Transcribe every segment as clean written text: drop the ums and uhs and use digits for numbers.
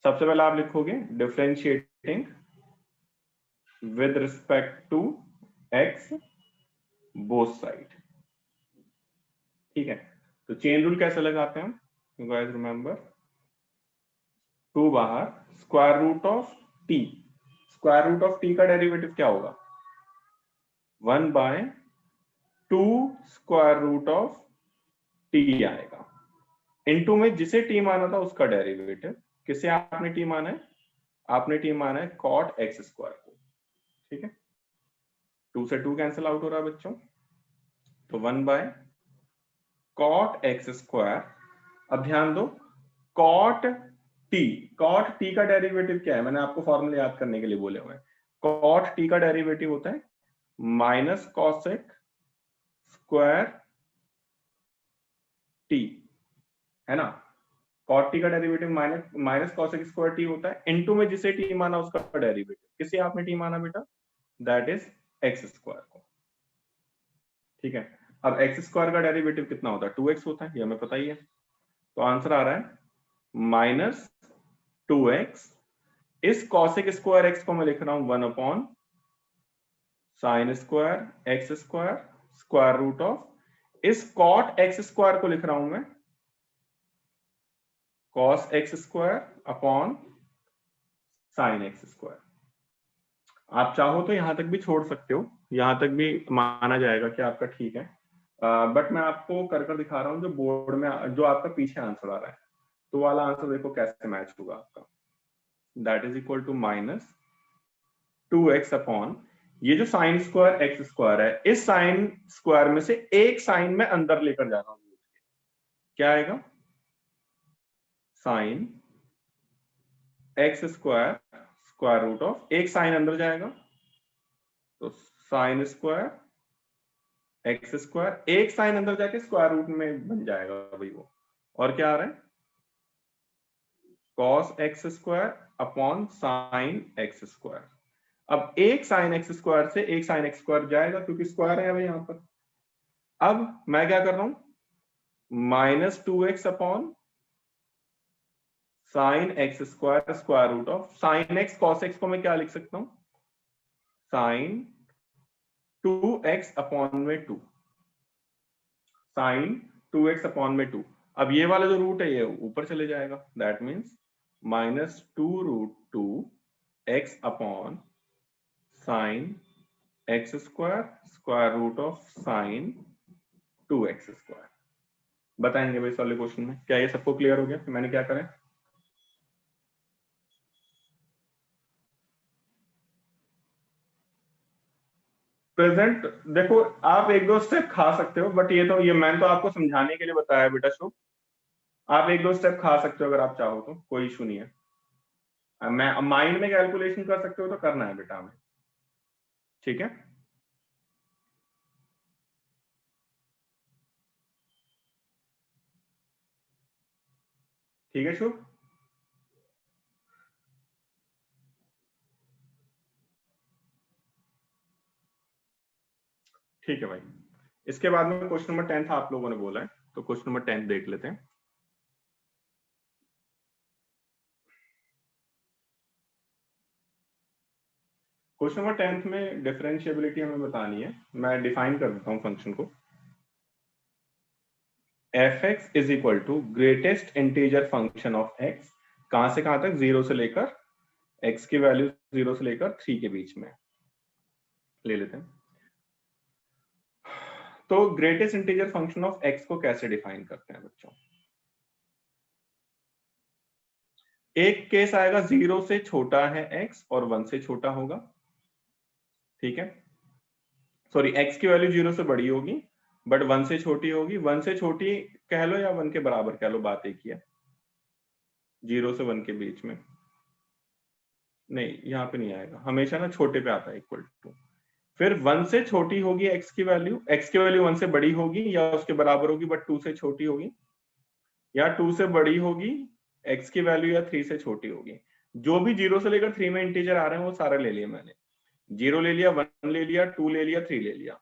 सबसे पहले आप लिखोगे differentiating with respect to x both side. ठीक है, तो चेन रूल कैसे लगाते हैं हम? यू गाइस रिमेंबर, 2 बाहर, square root of t, square root of t का डेरिवेटिव क्या होगा? 1/2 स्क्वायर रूट ऑफ t आएगा, इनटू में जिसे t माना था उसका डेरिवेटिव। किसे आपने t माना है? आपने t माना है cot x स्क्वायर को। ठीक है, 2 से 2 कैंसिल आउट हो रहा है बच्चों, तो 1/cot x स्क्वायर। अब ध्यान दो, cot t का डेरिवेटिव क्या है? मैंने आपको फॉर्मूला याद करने के लिए बोले हुए हैं। cot t का डेरिवेटिव होता है माइनस cosec स्क्वायर t, है ना। cot t का derivative minus cosec square t होता है, इनटू में जिसे t माना उसका डेरिवेटिव। किसे आपने t माना बेटा? दैट इज x स्क्वायर को। ठीक है, अब x स्क्वायर का डेरिवेटिव कितना होता है? 2x होता है, ये हमें पता ही है। तो आंसर आ रहा है माइनस 2x। इस cosec स्क्वायर x को मैं लिख रहा हूं 1 sin square x square square root of, इस cot x स्क्वायर को लिख रहा हूं मैं cos x square upon sin x square. आप चाहो तो यहां तक भी छोड़ सकते हो, यहां तक भी माना जाएगा कि आपका ठीक है, बट मैं आपको कर दिखा रहा हूं जो बोर्ड में, जो आपका पीछे आंसर आ रहा है, तो वाला आंसर देखो कैसे मैच होगा आपका। That is equal to minus 2x upon, ये जो साइन स्क्वायर एक्स स्क्वायर है, इस साइन स्क्वायर में से एक साइन में अंदर लेकर जा रहा हूं, क्या आएगा? Sine X square square root of, एक साइन अंदर जाएगा तो साइन स्क्वायर एक्स स्क्वायर, एक साइन अंदर जाके स्क्वायर रूट में बन जाएगा भाई वो। और क्या आ रहा है? cos x square upon sine X square. अब एक साइन एक्स स्क्वायर से एक साइन एक्स स्क्वायर जाएगा क्योंकि स्क्वायर है भाई यहां पर। अब मैं क्या कर रहा हूं? Minus 2x upon sine X square square root of sine X cos X को मैं क्या लिख सकता हूं? साइन 2x अपॉन में 2, साइन 2x अपॉन में 2। अब ये वाला जो रूट है ये ऊपर चले जाएगा, that means minus 2√2 x upon sine X square square root of sine 2x square. बताएंगे भाई इस वाले क्वेश्चन में, क्या ये सबको क्लियर हो गया कि मैंने क्या करें? प्रेजेंट देखो, आप एक दो स्टेप खा सकते हो, बट ये मैंने तो आपको समझाने के लिए बताया बेटा शुभ, आप एक दो स्टेप खा सकते हो अगर आप चाहो तो, कोई इशू नहीं है। मैं माइंड में कैलकुलेशन कर सकते हो तो करना है बेटा हमें, ठीक है। ठीक है शुभ, ठीक है भाई। इसके बाद में क्वेश्चन नंबर 10 आप लोगों ने बोला है, तो क्वेश्चन नंबर 10 देख लेते हैं। क्वेश्चन नंबर 10 में डिफरेंशिएबिलिटी हमें बतानी है। मैं डिफाइन कर देता हूं फंक्शन को। f(x) is equal to greatest integer function of x, कहां से कहां तक? 0 से लेकर, x की वैल्यू 0 से लेकर 3 के बीच में ले लेते हैं। तो greatest integer function of x को कैसे डिफाइन करते हैं बच्चों? एक केस आएगा 0 से छोटा है x और 1 से छोटा होगा, ठीक है। सॉरी, x की वैल्यू 0 से बड़ी होगी बट 1 से छोटी होगी, 1 से छोटी कह लो या 1 के बराबर कह लो, बात एक ही है। 0 से 1 के बीच में नहीं, यहाँ पे नहीं आएगा, हमेशा ना छोटे पे आता है इक्वल टू। फिर 1 से छोटी होगी x की वैल्यू, x की वैल्यू 1 से बड़ी होगी या उसके बराबर होगी बट 2 से छोटी होगी, या 2 से बड़ी होगी x की वैल्यू या 3 से छोटी होगी। जो भी 0 से लेकर 3 में इंटीजर आ रहे हैं वो सारे ले लिए मैंने, 0 ले लिया, 1 ले लिया, 2 ले लिया, 3 ले लिया।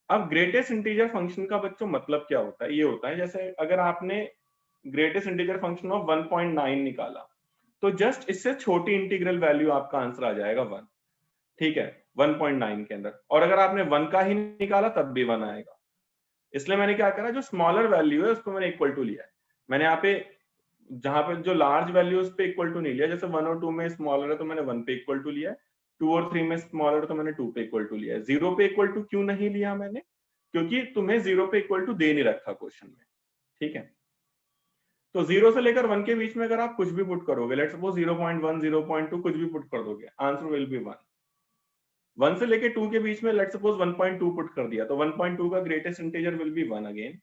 अब ग्रेटेस्ट इंटीजर फंक्शन का बच्चों मतलब क्या होता है? ये होता है जैसे अगर आपने ग्रेटेस्ट इंटीजर फंक्शन ऑफ 1.9 निकाला, तो जस्ट इससे छोटी इंटीग्रल वैल्यू आपका आंसर आ जाएगा 1, ठीक है, 1.9 के अंदर। और अगर आपने 1 का ही निकाला तब भी 1 आएगा। इसलिए मैंने क्या करा, जो स्मॉलर वैल्यू है उसको मैंने इक्वल टू लिया है। मैंने यहाँ पे जहां पे जो लार्ज वैल्यूज पे इक्वल टू नहीं लिया, जैसे 1 और 2 में स्मॉलर है तो मैंने 1 पे इक्वल टू लिया है, 2 और 3 में स्मॉलर है तो मैंने 2 पे इक्वल टू लिया है। 0 पे इक्वल टू क्यों नहीं लिया मैंने, क्योंकि तुम्हें 0 पे इक्वल टू दे नहीं रखा क्वेश्चन में, ठीक है। तो 0 से लेकर 1 के बीच में अगर आप कुछ भी पुट करोगे, लेट्स सपोज 0.1 0.2 कुछ भी पुट कर दोगे, आंसर विल बी 1। 1 से लेके 2 के बीच में लेट्स सपोज 1.2 पुट कर दिया, तो 1.2 का greatest integer will be 1 again.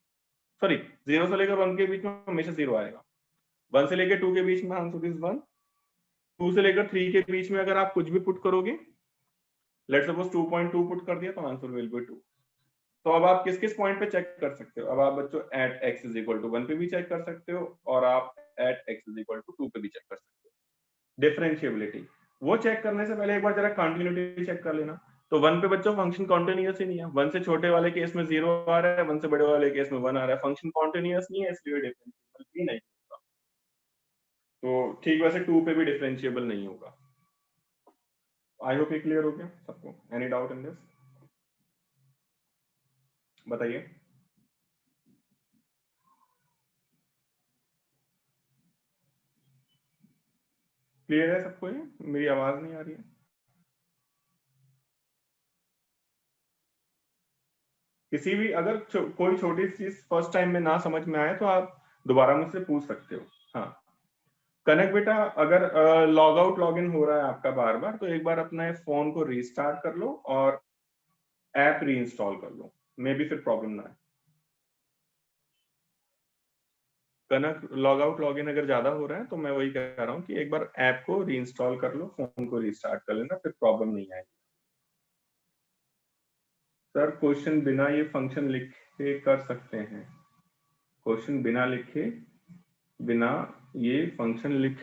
Sorry, 0 से लेकर 1 के बीच में हमेशा 0 आएगा। 1 से लेकर 2 के बीच में आंसर इज 1। 2 से लेकर 3 के बीच में अगर आप कुछ भी पुट करोगे, लेट्स सपोज 2.2 पुट कर दिया, तो आंसर विल बी 2। तो अब आप किस किस पॉइंट पे चेक कर सकते हो? अब आप बच्चों at x is equal to 1 पे भी चेक कर सकते हो, और आप at x is equal to 2 पे भी चेक कर सकते हो। डिफरेंशिएबिलिटी वो चेक करने से पहले एक बार जरा कंटिन्यूटी चेक कर लेना। तो 1 पे बच्चों फंक्शन कॉन्टिन्यूअस ही नहीं है। 1 से छोटे वाले केस में 0 आ रहा है, 1 से बड़े वाले केस में 1 आ रहा है, फंक्शन कॉन्टिन्यूअस नहीं है, इसलिए डिफरेंशिएबल भी नहीं होगा। तो ठीक वैसे 2 पे भी डिफरेंशिएबल नहीं होगा। आई होप ये क्लियर हो गया सबको। एनी डाउट इन दिस, बताइए। क्लियर है सबको? ये मेरी आवाज नहीं आ रही है? किसी भी अगर कोई छोटी चीज फर्स्ट टाइम में ना समझ में आए तो आप दोबारा मुझसे पूछ सकते हो। हाँ कनक बेटा, अगर लॉग आउट लॉग इन हो रहा है आपका बार बार, तो एक बार अपने फोन को रीस्टार्ट कर लो और ऐप रीइंस्टॉल कर लो, मे बी फिर प्रॉब्लम ना आए। कनक लॉग आउट लॉग इन अगर ज्यादा हो रहा है तो मैं वही कह रहा हूँ कि एक बार ऐप को रीइंस्टॉल कर लो, फोन को रीस्टार्ट कर लेना, फिर प्रॉब्लम नहीं आएगी। सर क्वेश्चन बिना ये फंक्शन लिखे कर सकते हैं? क्वेश्चन बिना लिखे, बिना ये फंक्शन लिख,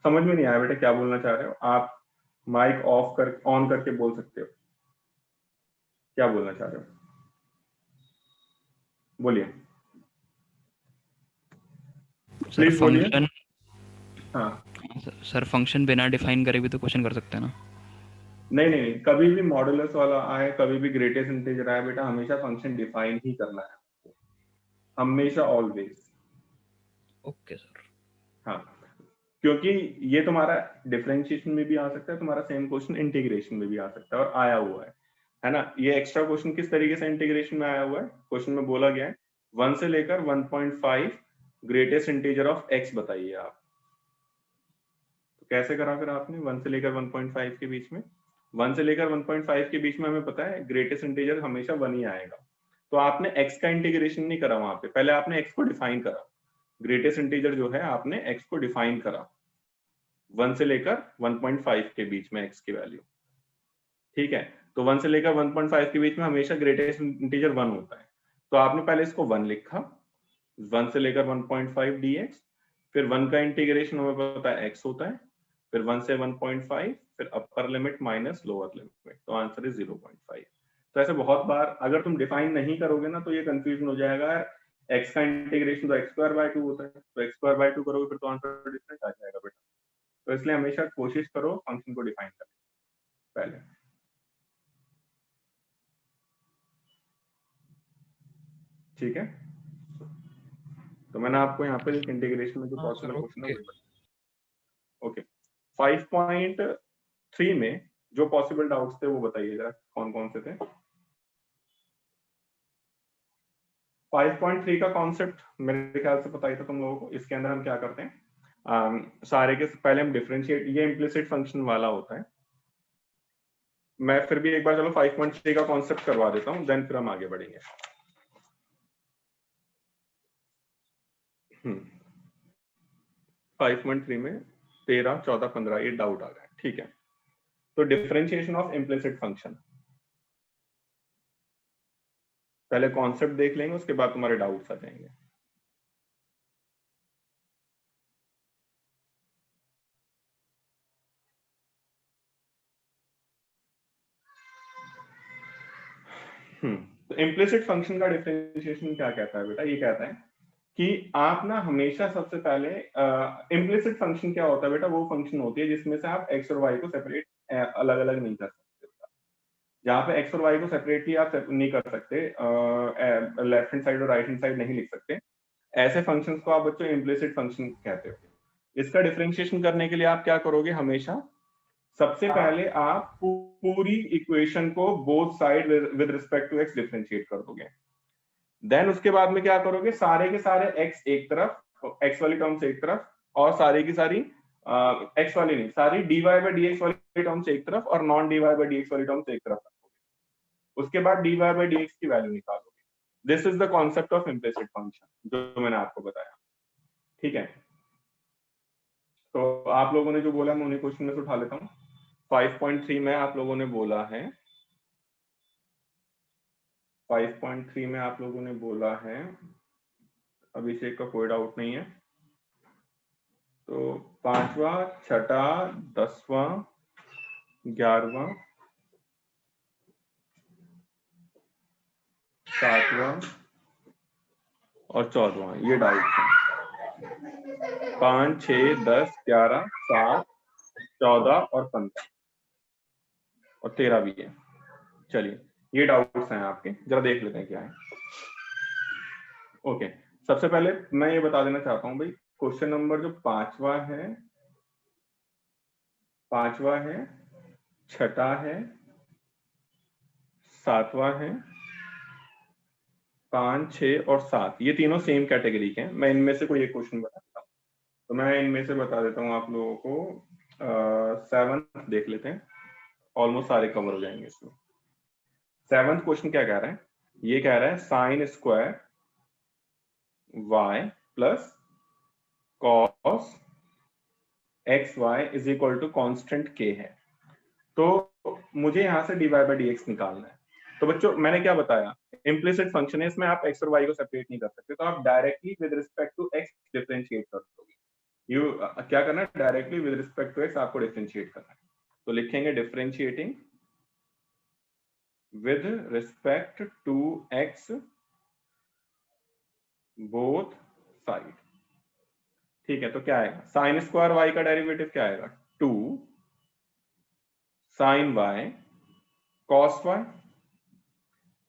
समझ में नहीं आया बेटा क्या बोलना चाह रहे हो आप? माइक ऑफ कर ऑन करके बोल सकते हो, क्या बोलना चाह रहे हो, बोलिए सर प्लीज बोलिए। फंक्शन, हाँ सर फंक्शन बिना डिफाइन करे भी तो क्वेश्चन कर सकते हैं ना? नहीं नहीं नहीं, कभी भी मॉडुलस वाला आए, कभी भी ग्रेटेस्ट इंटीजर आए बेटा, हमेशा फंक्शन डिफाइन ही करना है, हमेशा ऑलवेज। Okay sir. हाँ क्योंकि ये तुम्हारा डिफरेंशिएशन में भी आ सकता है, तुम्हारा सेम क्वेश्चन इंटीग्रेशन में भी आ सकता है और आया हुआ है ना। ये एक्स्ट्रा क्वेश्चन किस तरीके से इंटीग्रेशन में आया हुआ है? क्वेश्चन में बोला गया है 1 से लेकर 1.5 ग्रेटेस्ट इंटीजर ऑफ x बताइए आप। तो कैसे करा फिर आपने 1 से लेकर 1.5 के बीच में? 1 से लेकर 1.5 के बीच में हमें पता है ग्रेटेस्ट इंटीजर हमेशा 1 ही आएगा। तो आपने x का इंटीग्रेशन नहीं करा वहां पे, पहले आपने x को डिफाइन करा। ग्रेटेस्ट इंटीजर जो है आपने x को डिफाइन करा 1 से लेकर 1.5 के बीच में x की वैल्यू, ठीक है। तो 1 से लेकर 1.5 के बीच में हमेशा ग्रेटेस्ट इंटीजर 1 होता है। तो आपने पहले इसको 1 लिखा, 1 से लेकर 1.5 dx, फिर 1 का इंटीग्रेशन हमें पता है x होता है, फिर 1 से 1.5, फिर upper limit minus lower limit, तो आंसर इज 0.5। तो ऐसे बहुत बार अगर तुम डिफाइन नहीं करोगे ना तो ये कंफ्यूजन हो जाएगा, x का इंटीग्रेशन तो x² 2 होता है, तो x² 2 करोगे फिर तो आंसर डिफरेंट आ जाएगा बेटा। तो इसलिए हमेशा कोशिश करो फंक्शन को डिफाइन करने पहले, ठीक है। तो मैंने आपको यहाँ पे इंटीग्रेशन में जो हाँ पॉसिबल सर क्वेश्चन है ओके। वही बताया। ओके 5.3 में जो पॉसिबल डाउट्स थे वो बताइए जरा, कौन कौन से थे? 5.3 का कॉन्सेप्ट मेरे ख्याल से पता ही था तुम लोगों को। इसके अंदर हम क्या करते हैं, सारे के पहले हम डिफरेंशिएट, ये इम्प्लिसिट फंक्शन वाला होता है। मैं फिर भी एक बार चलो 5.3 का कॉन्सेप्ट करवा देता हूँ, देन फिर हम आगे बढ़ेंगे। 5.3 में 13, 14, 15 ये डाउट आ गया, ठीक है। तो डिफरेंशिएशन ऑफ इम्प्लिसिट फंक्शन, पहले कॉन्सेप्ट देख लेंगे, उसके बाद तुम्हारे डाउट्स आ जाएंगे। तो इम्प्लिसिट फंक्शन का डिफरेंशिएशन क्या कहता है बेटा? ये कहता है कि आप ना हमेशा सबसे पहले इम्प्लिसिट फंक्शन क्या होता है बेटा, वो फंक्शन होती है जिसमें से आप एक्स और वाई को सेपरेट अलग अलग नहीं कर सकते। जहाँ पे एक्स और वाई को सेपरेटली आप नहीं कर सकते, लेफ्ट हैंड साइड और राइट हैंड साइड नहीं लिख सकते, ऐसे फंक्शंस को आप बच्चों इम्प्लिसिट फंक्शन कहते हो। इसका डिफरेंशिएशन करने के लिए आप क्या करोगे, हमेशा सबसे पहले आप पूरी इक्वेशन को both side with respect to X differentiate कर दोगे। देन उसके बाद में क्या करोगे, सारे के सारे एक्स एक तरफ, एक्स वाली टर्म्स एक तरफ, और सारी की सारी एक्स वाली नहीं, सारी dy बाय dx वाली टर्म्स एक तरफ और नॉन dy बाय dx वाली टर्म्स एक तरफ रखोगे। उसके बाद dy बाय dx की वैल्यू निकालोगे। This is the concept of implicit function जो मैंने आपको बताया। ठीक है, तो आप लोगों ने जो बोला मैं उन्हीं क्वेश्चन में से उठा लेता हूँ। 5.3 में आप लोगों ने बोला है, 5.3 में आप लोगों ने बोला है, अभिषेक का कोई डाउट नहीं है, तो 5वां, 6ठा, 10वां, 11वां, 7वां और 14वां ये डाउट है। 5, 6, 10, 11, 7, 14 और 15 और 13 भी है। चलिए ये डाउट्स हैं आपके, जरा देख लेते हैं क्या है। ओके, सबसे पहले मैं ये बता देना चाहता हूं भाई, क्वेश्चन नंबर जो 5वां है, 6ठा है, 7वां है, 5, 6 और 7 ये तीनों सेम कैटेगरी के हैं। मैं इनमें से कोई एक क्वेश्चन बताता हूँ, तो मैं इनमें से बता देता हूँ आप लोगों को। 7th देख लेते हैं, ऑलमोस्ट सारे कवर हो जाएंगे इसमें। 7th क्वेश्चन क्या कह रहा है, ये कह रहा है sine square y plus cos X Y is equal to constant k है। तो मुझे यहां से dy बाई dx निकालना है। तो बच्चों मैंने क्या बताया, इम्प्लिसिट फंक्शन है, इसमें आप x और y को सेपरेट नहीं कर सकते, तो आप directly with respect to x differentiate कर दोगे। यू क्या करना है, directly with respect to x आपको डिफरेंशिएट करना है। तो लिखेंगे differentiating with respect to x both side. ठीक है, तो क्या आएगा, साइन स्क्वायर y का डेरिवेटिव क्या आएगा, 2 sine y cos y।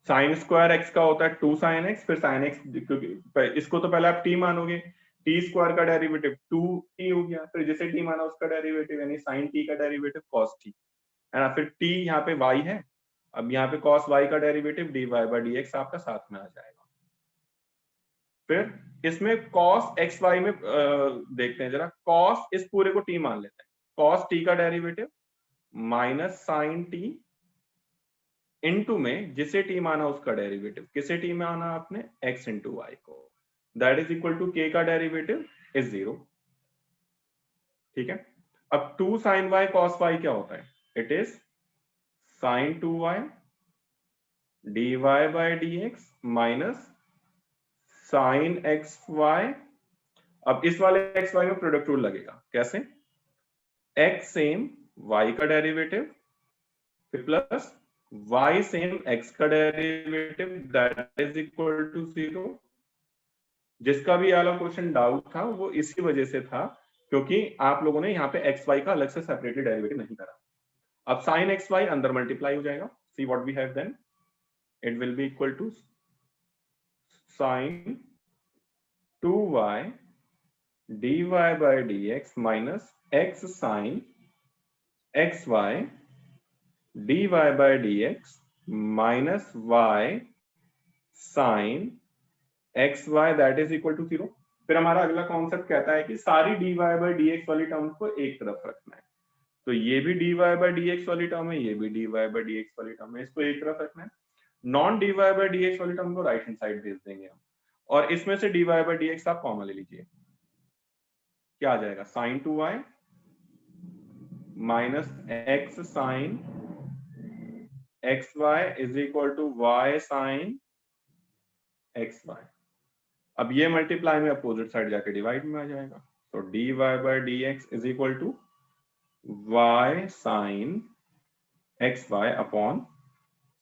Sine square x का होता है 2 साइन एक्स, फिर साइन एक्स, इसको तो पहले आप t मानोगे, टी स्क्वायर का डेरिवेटिव 2t हो गया, फिर जिसे t माना उसका डेरिवेटिव यानी साइन t का डेरिवेटिव cos t है ना, फिर t यहाँ पे y है, अब यहाँ पे cos y का डेरिवेटिव dy बाई dx आपका साथ में आ जाएगा। फिर इसमें cos xy में देखते हैं जरा, cos इस पूरे को t मान लेते हैं, cos t का derivative minus sine t into में जिसे t माना उसका डेरिवेटिव, किसे t माना आपने, x इंटू वाई को, that is equal to k का डेरिवेटिव इज 0। ठीक है, अब 2 साइन y cos y क्या होता है, it is sine 2y dy by dx minus sine xy। अब इस वाले xy में प्रोडक्ट रूल लगेगा, कैसे, x सेम y का derivative plus y same x का derivative that is equal to 0। जिसका भी वाला क्वेश्चन डाउट था वो इसी वजह से था क्योंकि आप लोगों ने यहाँ पे एक्स वाई का अलग से सेपरेटली डेरिवेटिव नहीं करा। अब साइन एक्स वाई अंदर मल्टीप्लाई हो जाएगा, see what we have then, it will be equal to sine 2y dy by dx minus x sine xy dy by dx minus y sine xy that is equal to 0। फिर हमारा अगला concept कहता है कि सारी dy by dx वाली terms को एक तरफ रखना है, तो ये भी dy बाय dx वाली टर्म है, ये भी dy बाय dx वाली टर्म है, इसको एक तरफ रखना है। नॉन dy बाय dx वाली टर्म को राइट हैंड साइड भेज देंगे हम, और इसमें से dy बाय dx आप कॉमन ले लीजिए, क्या आ जाएगा, sine 2y minus x sine xy is equal to y sine xy। अब ये मल्टीप्लाई में अपोजिट साइड जाके डिवाइड में आ जाएगा, तो dy by dx is equal to y sine xy upon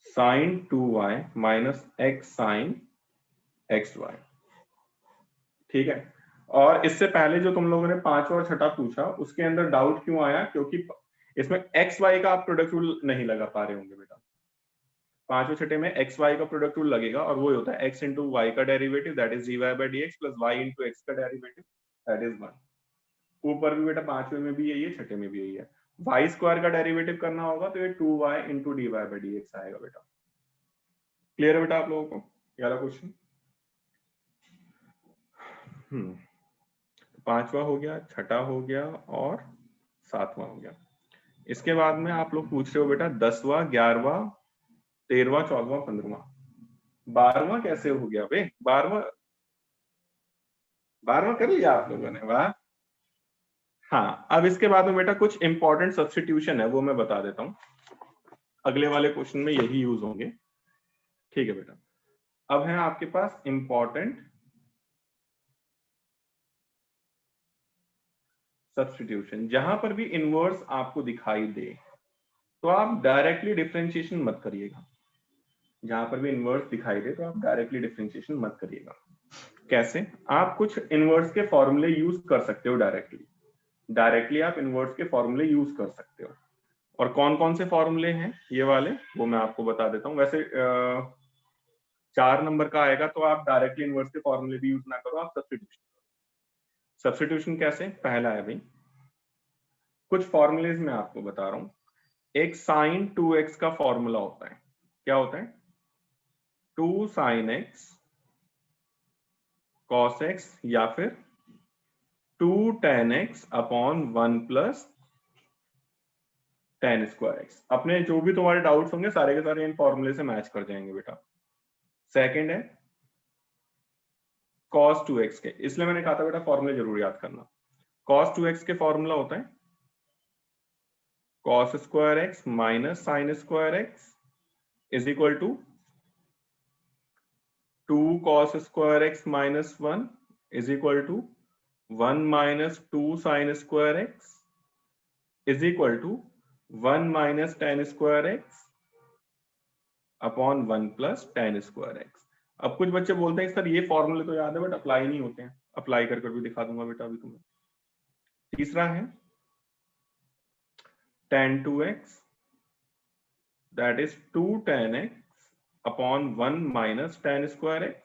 sine 2y minus x sine xy। ठीक है। और इससे पहले जो तुम लोगों ने 5वां और 6वां पूछा उसके अंदर डाउट क्यों आया, क्योंकि इसमें एक्स वाई का आप प्रोडक्ट रूल नहीं लगा पा रहे होंगे बेटा। 5वें 6ठे में एक्स वाई का प्रोडक्ट रूल लगेगा और वो होता है एक्स इंटू वाई का derivative that is dy by dx plus y into x का डेरिवेटिव दैट इज 1। ऊपर भी बेटा 5वें में भी यही है, 6ठे में भी यही है। वाई स्क्वायर का डेरिवेटिव करना होगा तो ये 2y into dy by dx आएगा बेटा। क्लियर है बेटा आप लोगों को ये वाला क्वेश्चन? 5वां हो गया, 6ठा हो गया और 7वां हो गया। इसके बाद में आप लोग पूछ रहे हो बेटा 10वां, 11वां, 13वां, 14वां, 15वां। 12वां कैसे हो गया बे? 12वां कर लिया आप लोगों ने, वाह। हाँ, अब इसके बाद में बेटा कुछ इंपॉर्टेंट सब्स्टिट्यूशन है वो मैं बता देता हूं, अगले वाले क्वेश्चन में यही यूज होंगे। ठीक है बेटा, अब है आपके पास इंपॉर्टेंट सब्स्टिट्यूशन। जहां पर भी इनवर्स आपको दिखाई दे तो आप डायरेक्टली डिफरेंशिएशन मत करिएगा। जहां पर भी इनवर्स दिखाई दे तो आप डायरेक्टली डिफरेंशिएशन मत करिएगा। कैसे? आप कुछ इनवर्स के फॉर्मूले यूज कर सकते हो डायरेक्टली आप इनवर्स के फॉर्मूले यूज कर सकते हो। और कौन कौन से फॉर्मूले हैं ये वाले वो मैं आपको बता देता हूँ। वैसे 4 नंबर का आएगा तो आप डायरेक्टली इनवर्स के फॉर्मूले भी यूज ना करो, आप सब्स्टिट्यूशन कैसे? पहला है भाई, कुछ फॉर्मूलेज मैं आपको बता रहा हूं। एक साइन 2x का फॉर्मूला होता है, क्या होता है? 2 sin x cos x या फिर 2 tan x upon 1 plus tan square x। अपने जो भी तुम्हारे डाउट्स होंगे सारे के सारे इन फॉर्मूले से मैच कर जाएंगे बेटा। सेकंड है cos 2x के, इसलिए मैंने कहा था बेटा फॉर्मूले जरूर याद करना। cos 2x के फॉर्मूला होता है cos square x minus sin square x is equal to 2 cos square x minus 1 is equal to 1 minus 2 sin square x is equal to 1 minus tan square x upon 1 plus tan square x। अब कुछ बच्चे बोलते हैं sir ये फॉर्मूले तो याद है बट अप्लाई नहीं होते हैं। अप्लाई कर भी दिखा दूंगा बेटा अभी तुम्हें। तीसरा है tan 2x that is 2 tan x upon 1 minus tan square x,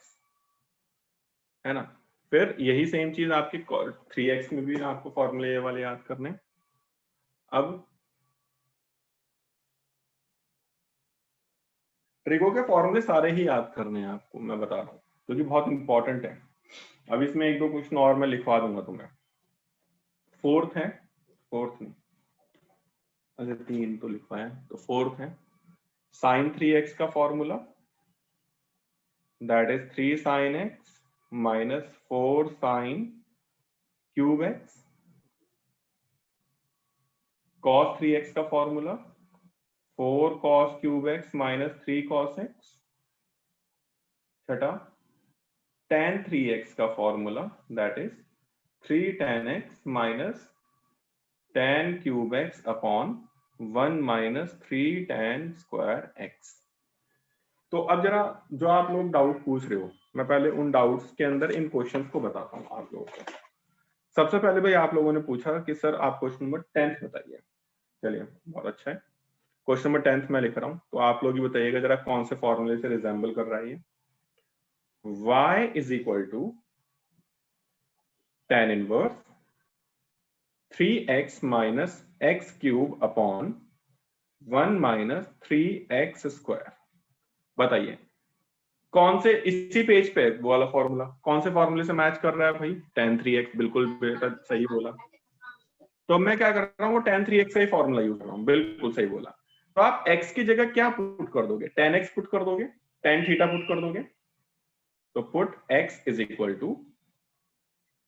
है ना। फिर यही सेम चीज आपकी 3x में भी आपको फॉर्मूले ये वाले याद करने। अब ट्रिगो के फॉर्मूले सारे ही याद करने हैं आपको, मैं बता रहा हूँ क्योंकि बहुत इंपॉर्टेंट है। अब इसमें एक दो क्वेश्चन और मैं लिखवा दूंगा तुम्हें। फोर्थ नहीं, अरे 3 तो लिखवाया, तो फोर्थ है sin 3x का formula that is 3 sin x minus 4 sin cube x। cos 3x का formula 4 cos cube x minus 3 cos x। छठा tan 3x का formula that is 3 tan x minus tan cube x upon 1 minus 3 tan square x। तो अब जरा जो आप लोग doubt पूछ रहे हो, मैं पहले उन डाउट्स के अंदर इन क्वेश्चंस को बताता हूँ आप लोगों को। सबसे पहले भाई आप लोगों ने पूछा कि सर आप क्वेश्चन नंबर 10th बताइए। चलिए बहुत अच्छा है, क्वेश्चन नंबर 10th मैं लिख रहा हूँ, तो आप लोग ही बताइएगा जरा कौन से फॉर्मूले से रिजेंबल कर रहा है ये। y is equal to tan inverse 3x minus x cube upon 1 minus 3x square. बताइए कौन से, इसी पेज पे वो वाला फॉर्मूला कौन से फॉर्मूले से मैच कर रहा है भाई? tan 3x, बिल्कुल बेटा सही बोला। तो मैं क्या कर रहा हूँ, वो tan 3x का ही फॉर्मूला यूज कर रहा हूँ, बिल्कुल सही बोला। तो आप x की जगह क्या पुट कर दोगे? tan x पुट कर दोगे, tan थीटा पुट कर दोगे। तो put x is equal to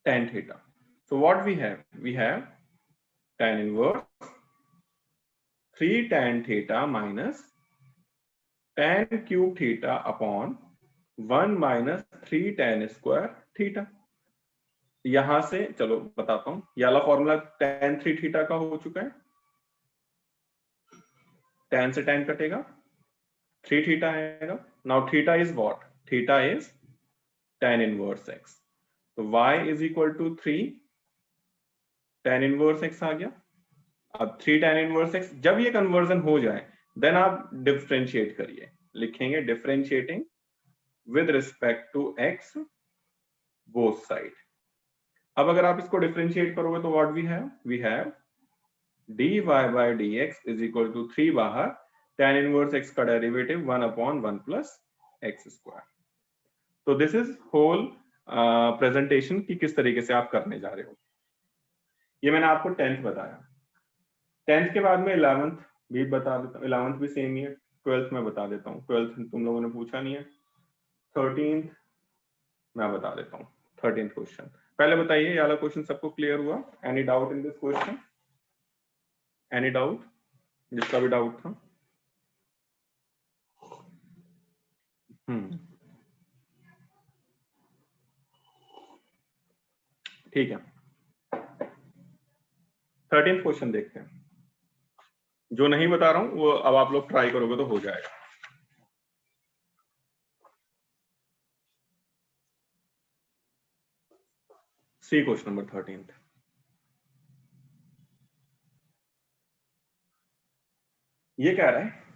tan theta. So what we have tan inverse 3 tan theta minus tan cube theta upon 1 minus 3 tan square theta। यहां से चलो बताता हूं, ये वाला फॉर्मूला tan 3 थीटा का हो चुका है, tan से tan कटेगा, 3 थीटा आएगा। Now theta is what? Theta is tan inverse x। तो y is equal to 3 tan inverse x आ गया। अब 3 tan इनवर्स x, जब ये कन्वर्जन हो जाए देन आप डिफरेंशिएट करिए, लिखेंगे differentiating with respect to x both side. अब अगर आप इसको डिफरेंशिएट करोगे तो what we have dy by dx is equal to 3 बाहर tan इनवर्स x का डेरिवेटिव 1/1 प्लस x स्क्वायर। तो दिस इज होल प्रेजेंटेशन की किस तरीके से आप करने जा रहे हो। ये मैंने आपको 10th बताया। 10th के बाद में 11th भी बता देता हूँ, 11th भी सेम ही है। 12th मैं बता देता हूँ, 12th तुम लोगों ने पूछा नहीं है। 13th मैं बता देता हूँ, 13th क्वेश्चन। पहले बताइए ये वाला क्वेश्चन सबको क्लियर हुआ? Any doubt in this question? Any doubt? जिसका भी डाउट था। ठीक है, 13th क्वेश्चन देखते हैं। जो नहीं बता रहा हूं वो अब आप लोग ट्राई करोगे तो हो जाएगा। See question number 13th। ये कह रहा है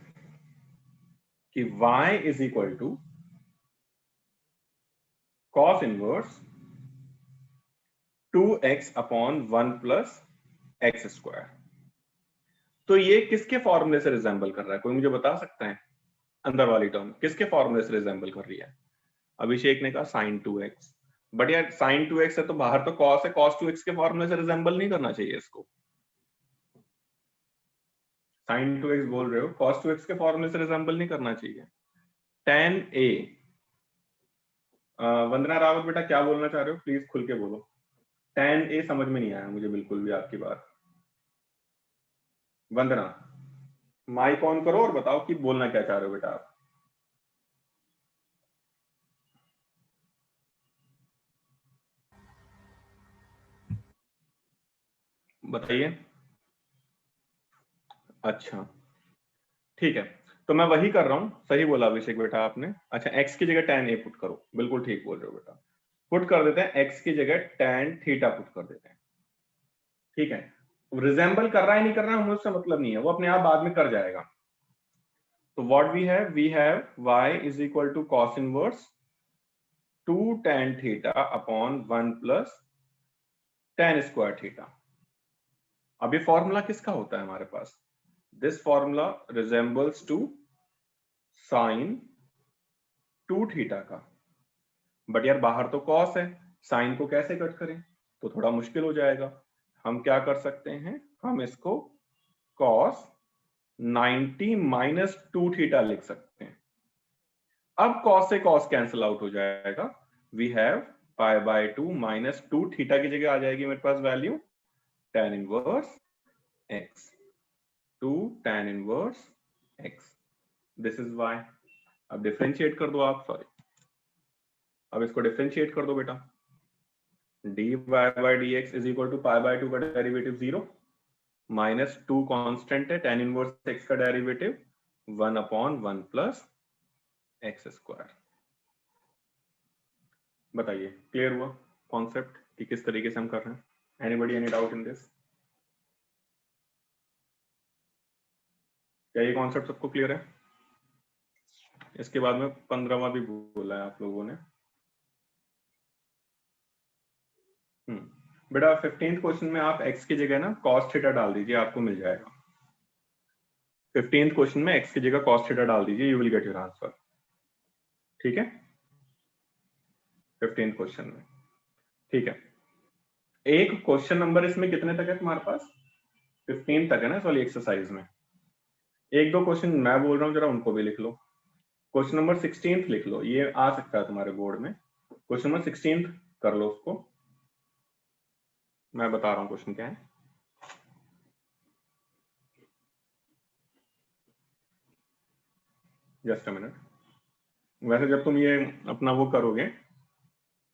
कि y is equal to cos inverse 2x/1 plus x square. तो ये किसके फॉर्मूले से रिजेंबल कर रहा है? कोई मुझे बता सकता है? अंदर वाली टर्म किसके फॉर्मूले से रिजेंबल कर रही है? अभिषेक ने कहा sin 2x, बट यार sin 2x है तो बाहर तो cos है, cos 2x के फॉर्मूले से रिजेंबल नहीं करना चाहिए इसको। sin 2x बोल रहे हो, cos 2x के फॉर्मूले से रिजेंबल नहीं करना चाहिए। tan a, वंदना रावत बेटा क्या बोलना चाह रहे हो? प्लीज खुल के बोलो। tan a समझ में नहीं आया मुझे बिल्कुल भी आपकी बात। वंदना माइक ऑन करो और बताओ कि बोलना क्या चाह रहे हो बेटा आप। बताइए। अच्छा ठीक है, तो मैं वही कर रहा हूं। सही बोला अभिषेक बेटा आपने। अच्छा x की जगह tan a पुट करो, बिल्कुल ठीक बोल रहे हो बेटा। पुट कर देते हैं x की जगह tan थीटा पुट कर देते हैं। ठीक है, रिजेंबल कर रहा है नहीं कर रहा है हमें उससे मतलब नहीं है, वो अपने आप बाद में कर जाएगा। तो what we have y is equal to cos inverse 2 tan theta upon 1 plus tan square theta. अब ये फॉर्मूला किसका होता है हमारे पास? This formula resembles to sine 2 theta का। बट यार बाहर तो कॉस है, साइन को कैसे कट करें? तो थोड़ा मुश्किल हो जाएगा। हम क्या कर सकते हैं, हम इसको कॉस 90 माइनस 2 थीटा लिख सकते हैं। अब कॉस से कॉस कैंसिल आउट हो जाएगा। We have pi by 2 minus 2 theta की जगह आ जाएगी मेरे पास value tan inverse x, 2 tan inverse x, this is y। अब डिफरेंशिएट कर दो आप, सॉरी अब इसको डिफरेंशिएट कर दो बेटा। dy by dx is equal to pi by 2 का डेरिवेटिव 0 माइनस 2 कांस्टेंट है, tan इनवर्स x का डेरिवेटिव 1/1 प्लस एक्स स्क्वायर। बताइए क्लियर हुआ कॉन्सेप्ट कि किस तरीके से हम कर रहे हैं? Anybody any doubt in this? क्या ये कॉन्सेप्ट सबको क्लियर है? इसके बाद में 15वां भी बोला है आप लोगों ने। बेटा 15th क्वेश्चन में आप x की जगह ना cos थीटा डाल दीजिए, आपको मिल जाएगा। 15th क्वेश्चन में x की जगह cos थीटा डाल दीजिए, you will get your answer. ठीक है, 15th क्वेश्चन में। ठीक है, एक क्वेश्चन नंबर इसमें कितने तक है तुम्हारे पास? 15 तक है ना सॉरी एक्सरसाइज में। एक दो क्वेश्चन मैं बोल रहा हूँ जरा उनको भी लिख लो। क्वेश्चन नंबर 16 लिख लो, ये आ सकता है तुम्हारे बोर्ड में। क्वेश्चन नंबर 16 कर लो उसको, मैं बता रहा हूँ क्वेश्चन क्या है। Just a minute. वैसे जब तुम ये अपना वो करोगे,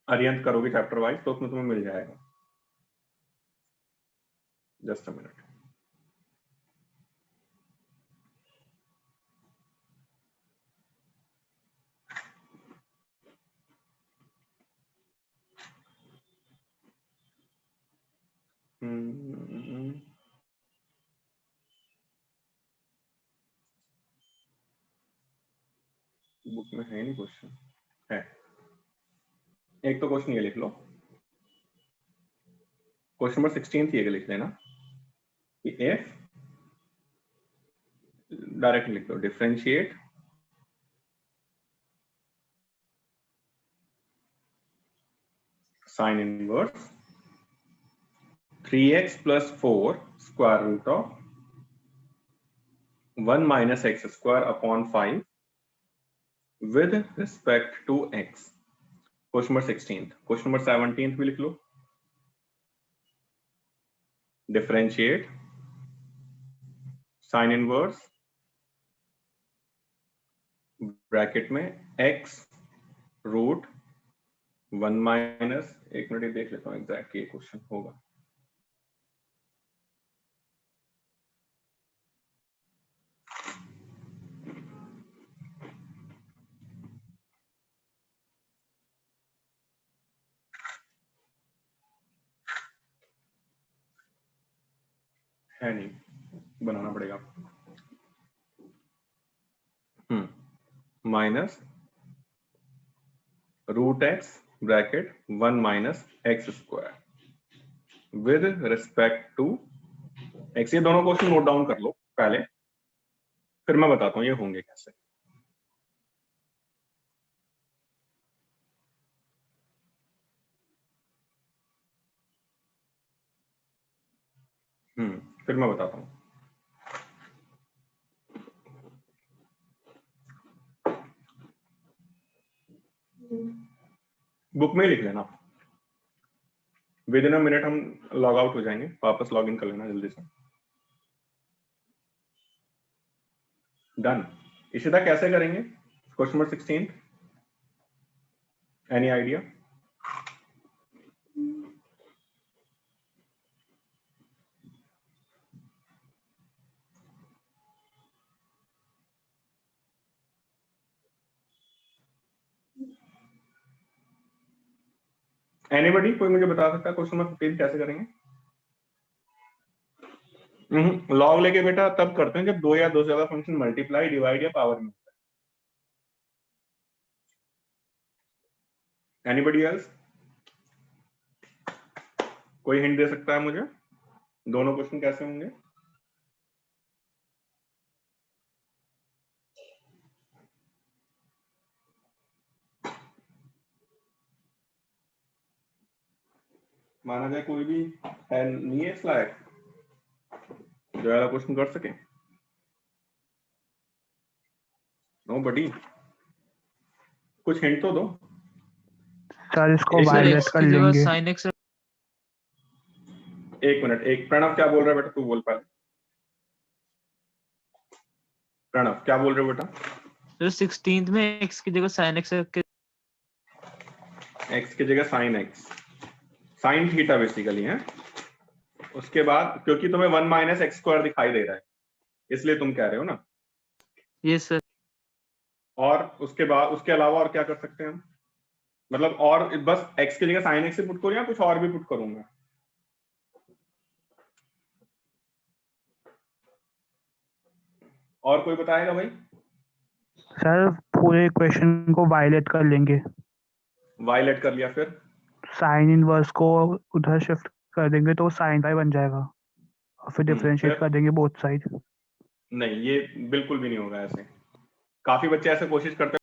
अरियंत करोगे चैप्टर वाइज, तो उसमें तुम्हें मिल जाएगा। Just a minute. बुक में है नहीं क्वेश्चन, है एक तो क्वेश्चन ये लिख लो, क्वेश्चन नंबर 16 ये लिख लेना कि इफ, डायरेक्ट लिख दो, differentiate sine inverse 3x plus 4 square root of 1 minus x square upon 5 with respect to x. Question number 16th. Question number 17th भी लिख लो, differentiate sin inverse ब्रैकेट में x रूट 1 माइनस, एक minute देख लेता हूँ exact ये question होगा, है नहीं, बनाना पड़ेगा आपको। Minus root x bracket 1 minus x square with respect to x. ये दोनों क्वेश्चन नोट डाउन कर लो पहले, फिर मैं बताता हूँ ये होंगे कैसे। फिर मैं बताता हूँ। बुक में लिख लेना, विद इन अ मिनट हम लॉग आउट हो जाएंगे, वापस लॉग इन कर लेना जल्दी से। डन। इशिता कैसे करेंगे question number 16? Any idea? Anybody, कोई मुझे बता सकता है क्वेश्चन नंबर 15 कैसे करेंगे? लॉग लेके बेटा तब करते हैं जब दो या दो से ज्यादा फंक्शन मल्टीप्लाई, डिवाइड या पावर में। Anybody else? कोई हिंट दे सकता है मुझे दोनों क्वेश्चन कैसे होंगे? माना जाए कोई भी है नहीं है इस लायक जो ज्यादा क्वेश्चन कर सके? नो बडी, कुछ हिंट तो दो। सर इसको वायलेट कर लेंगे। एक मिनट, एक प्रणव क्या बोल रहा है बेटा, तू बोल पाए। प्रणव क्या बोल रहे हो बेटा? तो 16th में x की जगह sin x के x की जगह sin x, sin theta basically है। उसके बाद क्योंकि तुम्हें 1 माइनस एक्स स्क्वायर दिखाई दे रहा है इसलिए तुम कह रहे हो ना? Yes sir. और उसके बाद उसके अलावा और क्या कर सकते हैं हम? मतलब और बस x की जगह sin x से पुट करूं या कुछ और भी पुट करूंगा? और कोई बताएगा भाई? सर पूरे इक्वेशन को वायलेट कर लेंगे। वायलेट कर लिया, फिर साइन इनवर्स को उधर शिफ्ट कर देंगे तो साइन y बन जाएगा और फिर डिफरेंशिएट फिर? कर देंगे बोथ साइड। नहीं, ये बिल्कुल भी नहीं होगा ऐसे। काफी बच्चे ऐसे कोशिश करते हैं